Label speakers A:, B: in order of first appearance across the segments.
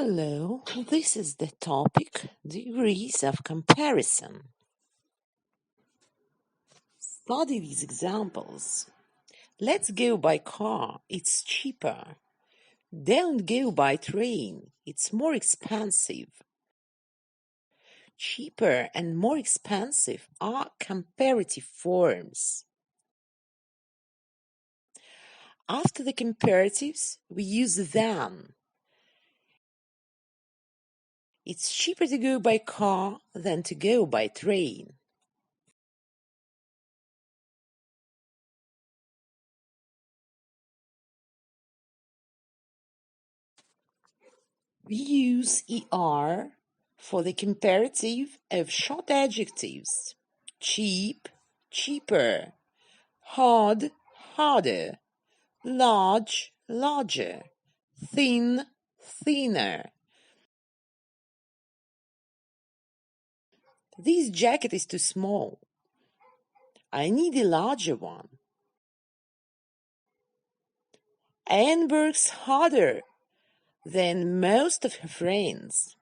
A: Hello, this is the topic, degrees of comparison. Study these examples. Let's go by car, it's cheaper. Don't go by train, it's more expensive. Cheaper and more expensive are comparative forms. After the comparatives, we use than. It's cheaper to go by car than to go by train. We use er for the comparative of short adjectives. Cheap, cheaper. Hard, harder. Large, larger. Thin, thinner. This jacket is too small. I need a larger one. Anne works harder than most of her friends.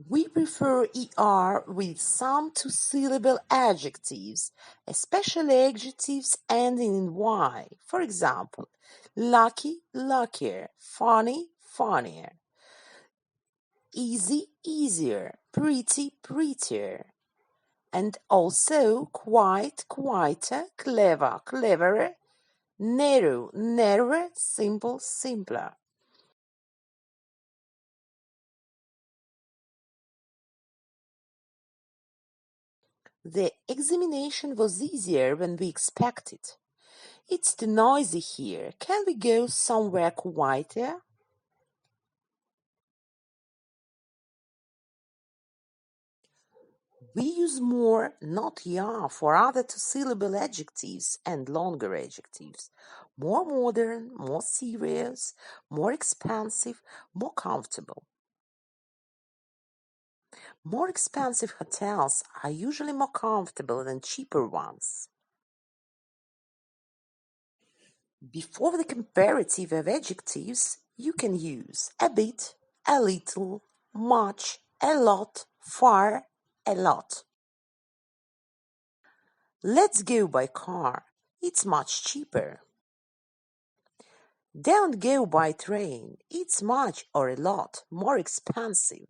A: We prefer er with some two-syllable adjectives, especially adjectives ending in y. For example, lucky, luckier, funny, funnier, easy, easier, pretty, prettier, and also quite, quieter, clever, cleverer, narrow, narrower, simple, simpler. The examination was easier than we expected. It's too noisy here. Can we go somewhere quieter? We use more, not ya, for other two-syllable adjectives and longer adjectives. More modern, more serious, more expensive, more comfortable. More expensive hotels are usually more comfortable than cheaper ones. Before the comparative of adjectives, you can use a bit, a little, much, a lot, far, a lot. Let's go by car. It's much cheaper. Don't go by train. It's much or a lot more expensive.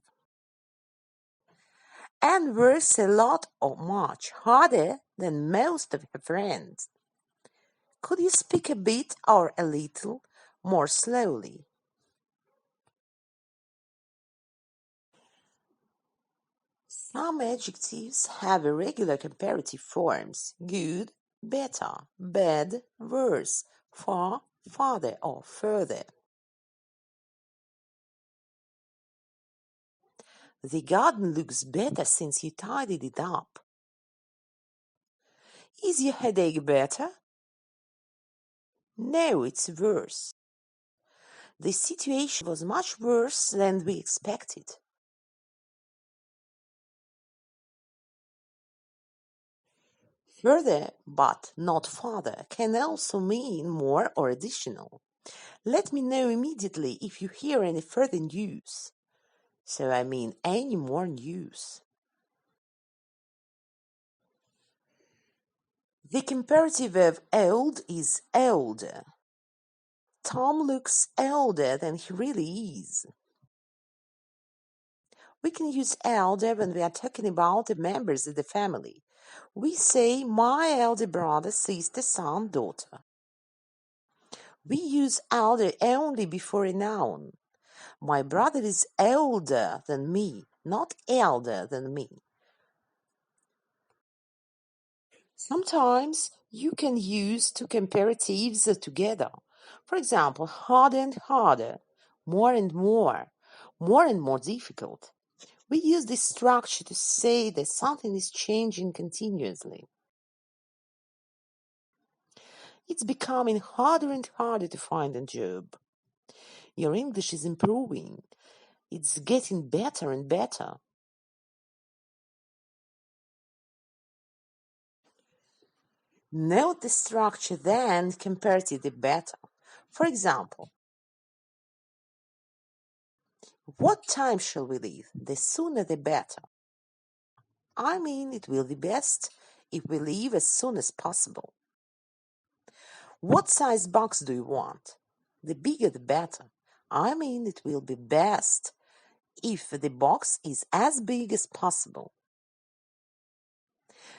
A: Anne works a lot or much harder than most of her friends. Could you speak a bit or a little more slowly? Some adjectives have irregular comparative forms: good, better, bad, worse, far, farther, or further. The garden looks better since you tidied it up. Is your headache better? No, it's worse. The situation was much worse than we expected. Further, but not farther, can also mean more or additional. Let me know immediately if you hear any further news. So I mean any more news. The comparative of old is older. Tom looks older than he really is. We can use elder when we are talking about the members of the family. We say my elder brother, sister, son, daughter. We use elder only before a noun. My brother is older than me, not elder than me. Sometimes you can use two comparatives together. For example, harder and harder, more and more difficult. We use this structure to say that something is changing continuously. It's becoming harder and harder to find a job. Your English is improving. It's getting better and better. Note the structure then comparative the better. For example, what time shall we leave? The sooner the better. I mean, it will be best if we leave as soon as possible. What size box do you want? The bigger the better. I mean, it will be best if the box is as big as possible.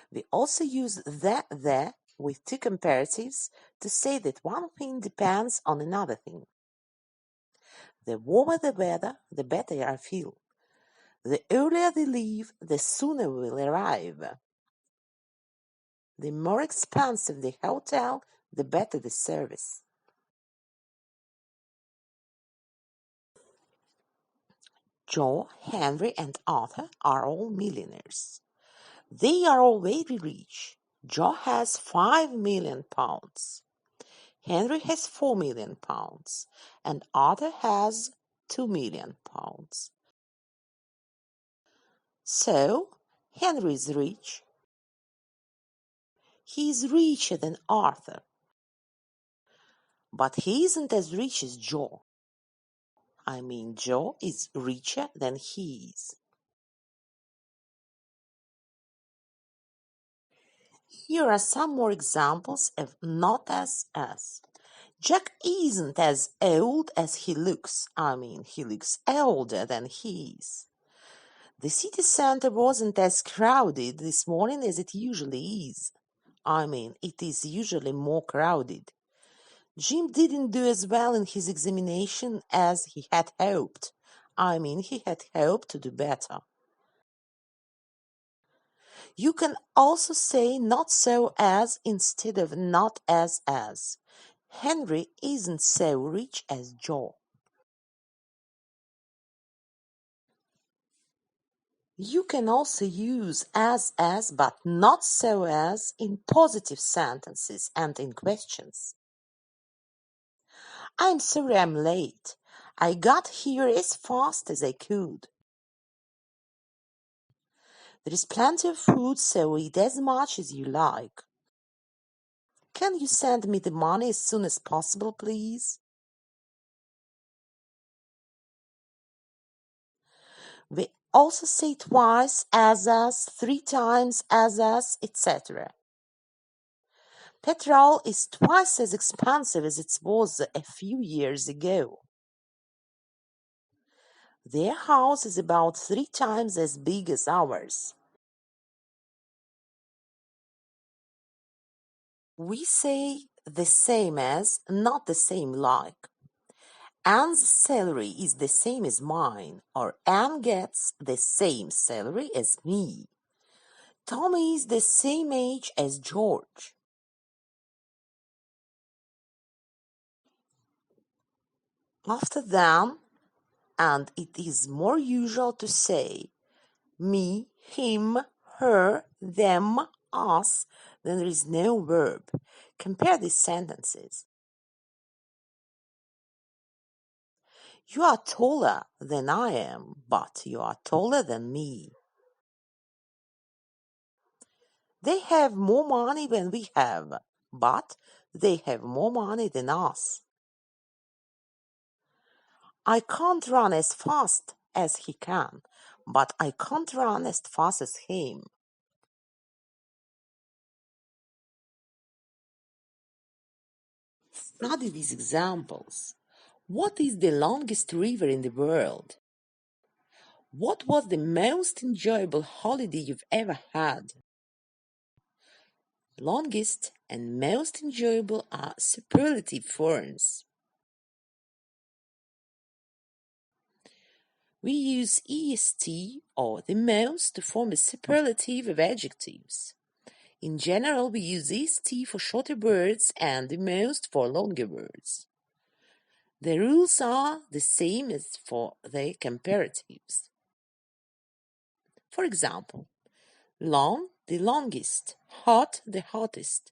A: We also use the with two comparatives to say that one thing depends on another thing. The warmer the weather, the better I feel. The earlier they leave, the sooner we will arrive. The more expensive the hotel, the better the service. Joe, Henry, and Arthur are all millionaires. They are all very rich. Joe has 5 million pounds. Henry has 4 million pounds. And Arthur has 2 million pounds. So, Henry is rich. He is richer than Arthur. But he isn't as rich as Joe. I mean, Joe is richer than he is. Here are some more examples of not as. Jack isn't as old as he looks. I mean, he looks older than he is. The city center wasn't as crowded this morning as it usually is. I mean, it is usually more crowded. Jim didn't do as well in his examination as he had hoped. I mean, he had hoped to do better. You can also say not so as instead of not as. Henry isn't so rich as Joe. You can also use as but not so as in positive sentences and in questions. I'm sorry I'm late. I got here as fast as I could. There is plenty of food, so eat as much as you like. Can you send me the money as soon as possible, please? We also say twice as us, 3 times as us, etc. Petrol is twice as expensive as it was a few years ago. Their house is about 3 times as big as ours. We say the same as, not the same like. Anne's salary is the same as mine, or Anne gets the same salary as me. Tommy is the same age as George. After them, and it is more usual to say me, him, her, them, us, then there is no verb. Compare these sentences. You are taller than I am, but you are taller than me. They have more money than we have, but they have more money than us. I can't run as fast as he can, but I can't run as fast as him. Study these examples. What is the longest river in the world? What was the most enjoyable holiday you've ever had? Longest and most enjoyable are superlative forms. We use est or the most to form a superlative of adjectives. In general, we use est for shorter words and the most for longer words. The rules are the same as for the comparatives. For example, long, the longest, hot, the hottest,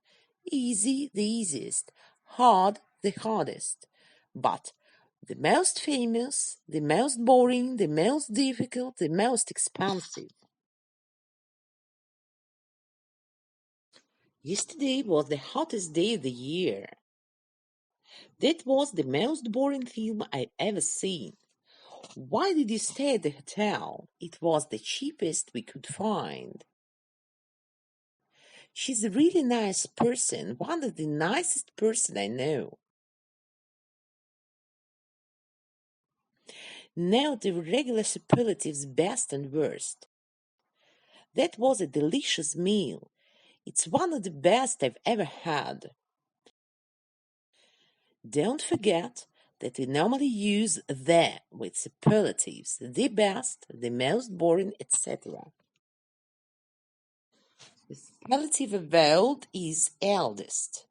A: easy, the easiest, hard, the hardest, but the most famous, the most boring, the most difficult, the most expensive. Yesterday was the hottest day of the year. That was the most boring film I've ever seen. Why did you stay at the hotel? It was the cheapest we could find. She's a really nice person, one of the nicest person I know. Note the regular superlatives best and worst. That was a delicious meal. It's one of the best I've ever had. Don't forget that we normally use the with superlatives, the best, the most boring, etc. The superlative of old is eldest.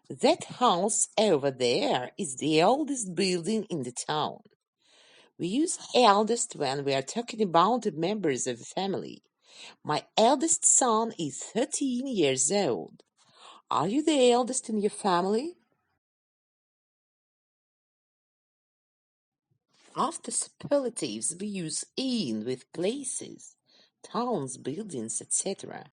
A: That house over there is the oldest building in the town. We use eldest when we are talking about the members of a family. My eldest son is 13 years old. Are you the eldest in your family? After superlatives, we use in with places, towns, buildings, etc.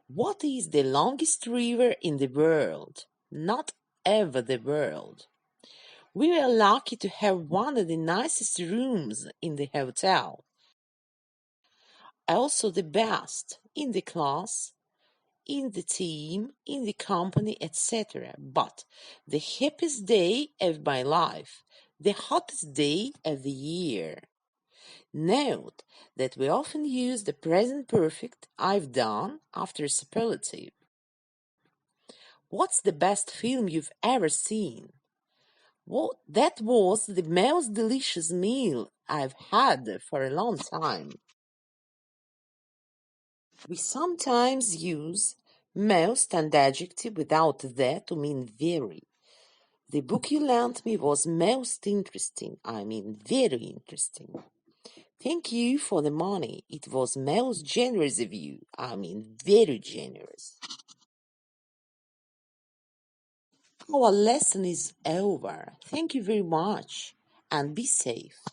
A: What is the longest river in the world? Not ever the world. We were lucky to have one of the nicest rooms in the hotel. Also the best in the class, in the team, in the company, etc. But the happiest day of my life, the hottest day of the year. Note that we often use the present perfect I've done after a superlative. What's the best film you've ever seen? Well, that was the most delicious meal I've had for a long time. We sometimes use most and adjective without the to mean very. The book you lent me was most interesting, very interesting. Thank you for the money. It was most generous of you, very generous. Our lesson is over. Thank you very much and be safe.